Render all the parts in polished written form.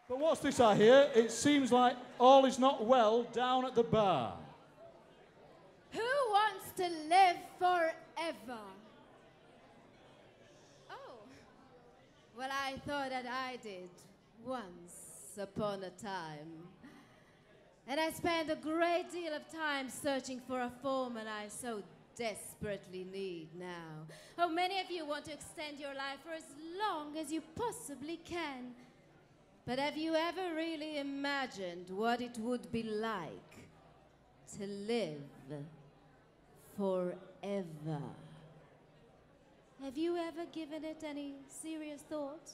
But what's this I hear? It seems like all is not well down at the bar. Who wants to live forever? Oh, well, I thought that I did once upon a time. And I spent a great deal of time searching for a formula I so desperately need now. Oh, many of you want to extend your life for as long as you possibly can. But have you ever really imagined what it would be like to live forever? Have you ever given it any serious thought?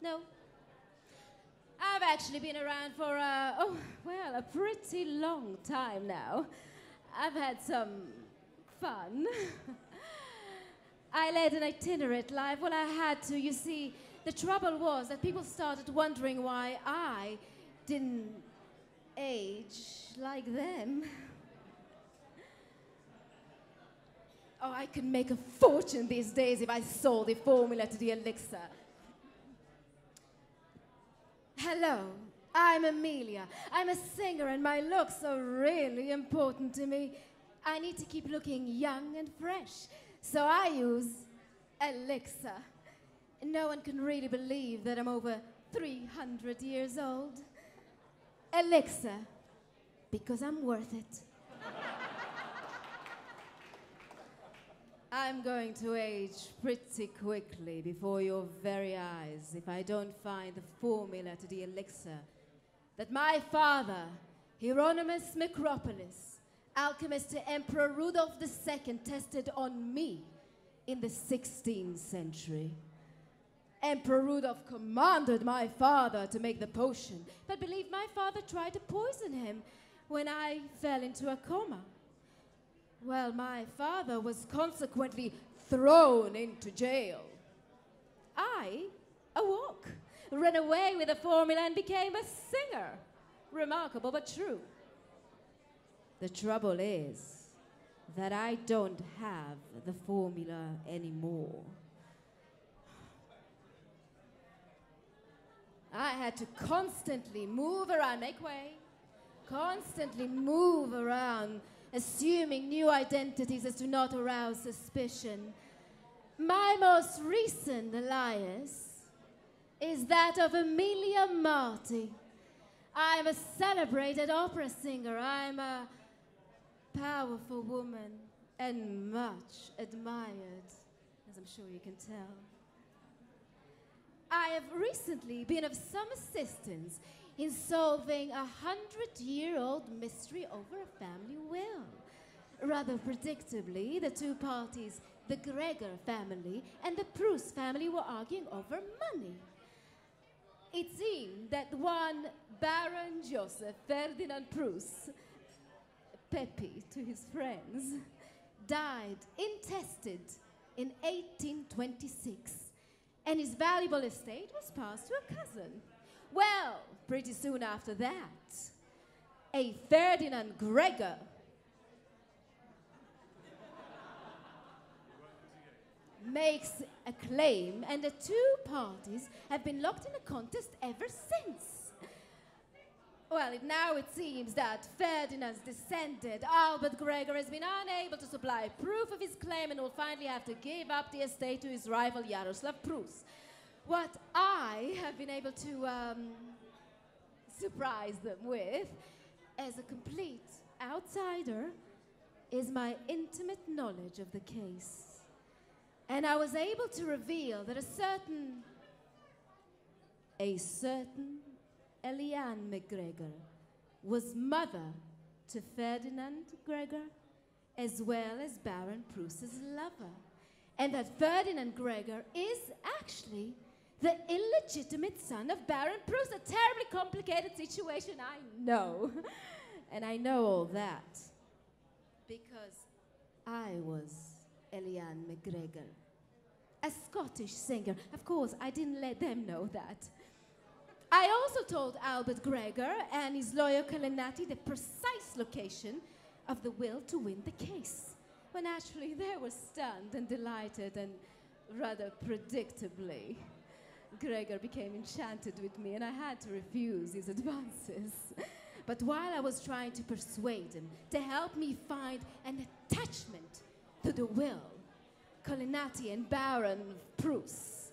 No? I've actually been around for, a pretty long time now. I've had some fun. I led an itinerant life. Well, I had to. You see, the trouble was that people started wondering why I didn't age like them. Oh, I could make a fortune these days if I sold the formula to the elixir. Hello, I'm Emilia. I'm a singer and my looks are really important to me. I need to keep looking young and fresh, so I use elixir. No one can really believe that I'm over 300 years old. Elixir, because I'm worth it. I'm going to age pretty quickly before your very eyes if I don't find the formula to the elixir that my father, Hieronymus Makropulos, alchemist to Emperor Rudolph II, tested on me in the 16th century. Emperor Rudolph commanded my father to make the potion, but believed my father tried to poison him when I fell into a coma. Well, my father was consequently thrown into jail. I awoke, ran away with the formula and became a singer. Remarkable but true. The trouble is that I don't have the formula anymore. I had to constantly move around, make way, constantly move around, assuming new identities as to not arouse suspicion. My most recent alias is that of Emilia Marty. I'm a celebrated opera singer. I'm a powerful woman and much admired, as I'm sure you can tell. I have recently been of some assistance in solving a 100-year-old mystery over a family will. Rather predictably, the two parties, the Gregor family and the Prus family, were arguing over money. It seemed that one Baron Joseph Ferdinand Prus, Pepe to his friends, died intested in 1826, and his valuable estate was passed to a cousin. Well, pretty soon after that, a Ferdinand Gregor makes a claim, and the two parties have been locked in a contest ever since. Well, now it seems that Ferdinand's descendant, Albert Gregor, has been unable to supply proof of his claim and will finally have to give up the estate to his rival Jaroslav Prus. What I have been able to surprise them with, as a complete outsider, is my intimate knowledge of the case. And I was able to reveal that a certain Eliane McGregor was mother to Ferdinand Gregor, as well as Baron Prus's lover. And that Ferdinand Gregor is actually the illegitimate son of Baron Prus. A terribly complicated situation, I know. And I know all that because I was Eliane McGregor, a Scottish singer. Of course, I didn't let them know that. I also told Albert Gregor and his lawyer Kalinati the precise location of the will to win the case. Well, naturally, they were stunned and delighted, and rather predictably, Gregor became enchanted with me, and I had to refuse his advances. But while I was trying to persuade him to help me find an attachment to the will, Colinati and Baron Prus,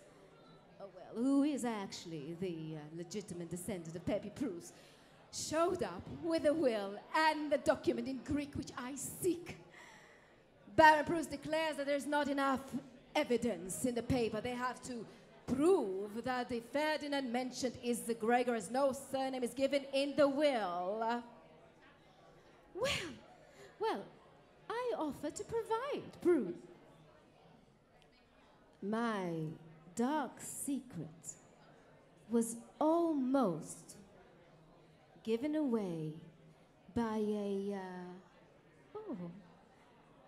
who is actually the legitimate descendant of Pepe Prus, showed up with a will and the document in Greek which I seek. Baron Prus declares that there's not enough evidence in the paper. They have to prove that the Ferdinand mentioned is the Gregor, as no surname is given in the will. Well, I offer to provide proof. My dark secret was almost given away by a,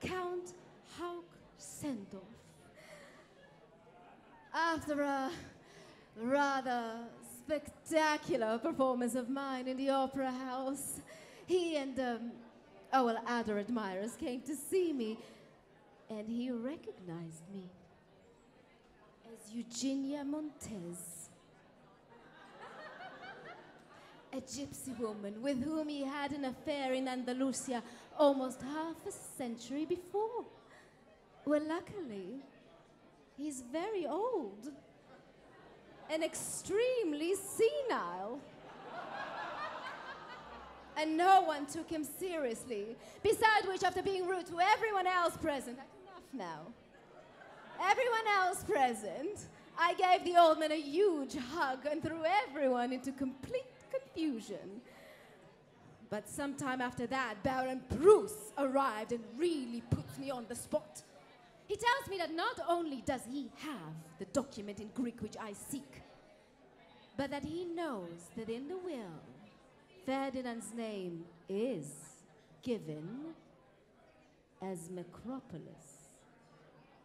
Count Hauk Sendorf. After a rather spectacular performance of mine in the Opera House, he and, other admirers came to see me, and he recognized me as Eugenia Montez, a gypsy woman with whom he had an affair in Andalusia almost half a century before. Well, luckily, he's very old and extremely senile. And no one took him seriously. Besides which, after being rude to everyone else present, I can laugh now. Everyone else present, I gave the old man a huge hug and threw everyone into complete confusion. But sometime after that, Baron Bruce arrived and really puts me on the spot. He tells me that not only does he have the document in Greek which I seek, but that he knows that in the will, Ferdinand's name is given as Makropulos,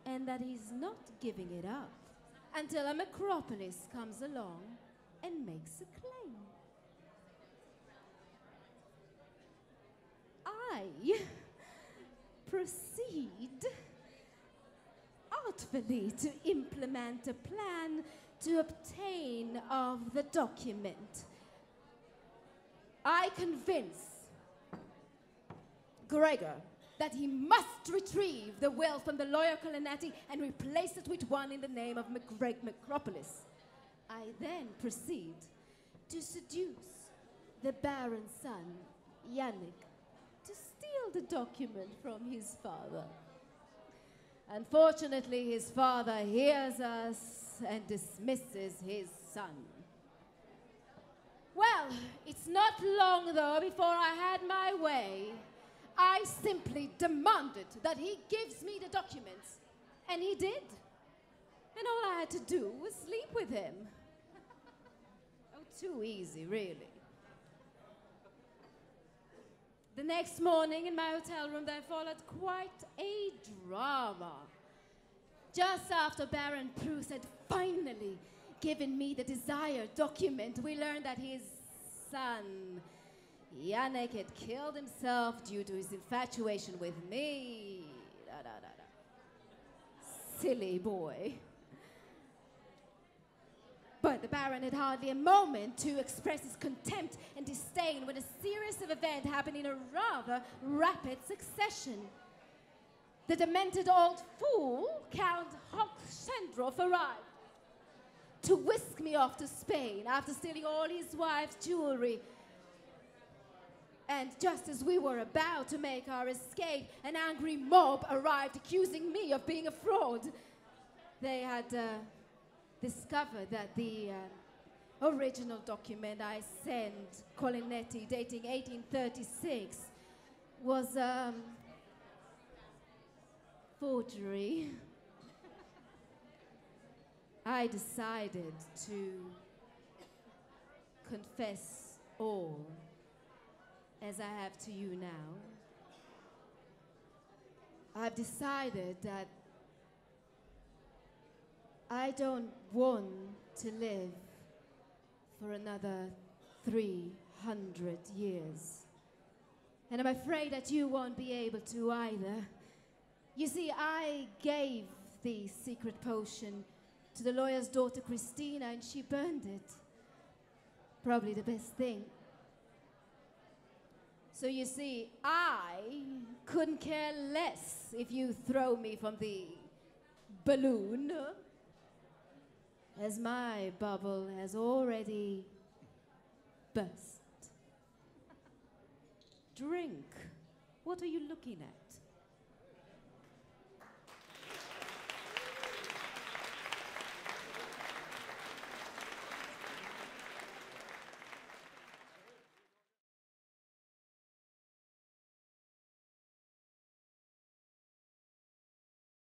and that he's not giving it up until a Makropulos comes along and makes a claim. I proceed artfully to implement a plan to obtain of the document. I convince Gregor that he must retrieve the will from the lawyer Colinati and replace it with one in the name of Makropulos. I then proceed to seduce the Baron's son, Janáček, to steal the document from his father. Unfortunately, his father hears us and dismisses his son. Well, it's not long, though, before I had my way. I simply demanded that he gives me the documents, and he did. And all I had to do was sleep with him. Oh, too easy, really. The next morning in my hotel room, there followed quite a drama. Just after Baron Prus had finally given me the desired document, we learned that his son, Janáček, had killed himself due to his infatuation with me. Silly boy. But the Baron had hardly a moment to express his contempt and disdain when a series of events happened in a rather rapid succession. The demented old fool, Count Hochsendorf, arrived to whisk me off to Spain after stealing all his wife's jewelry. And just as we were about to make our escape, an angry mob arrived accusing me of being a fraud. They had discovered that the original document I sent Colinetti, dating 1836, was forgery. I decided to confess all, as I have to you now. I've decided that I don't want to live for another 300 years. And I'm afraid that you won't be able to either. You see, I gave the secret potion to the lawyer's daughter Christina and she burned it. Probably the best thing. So you see, I couldn't care less if you throw me from the balloon, as my bubble has already burst. Drink. What are you looking at?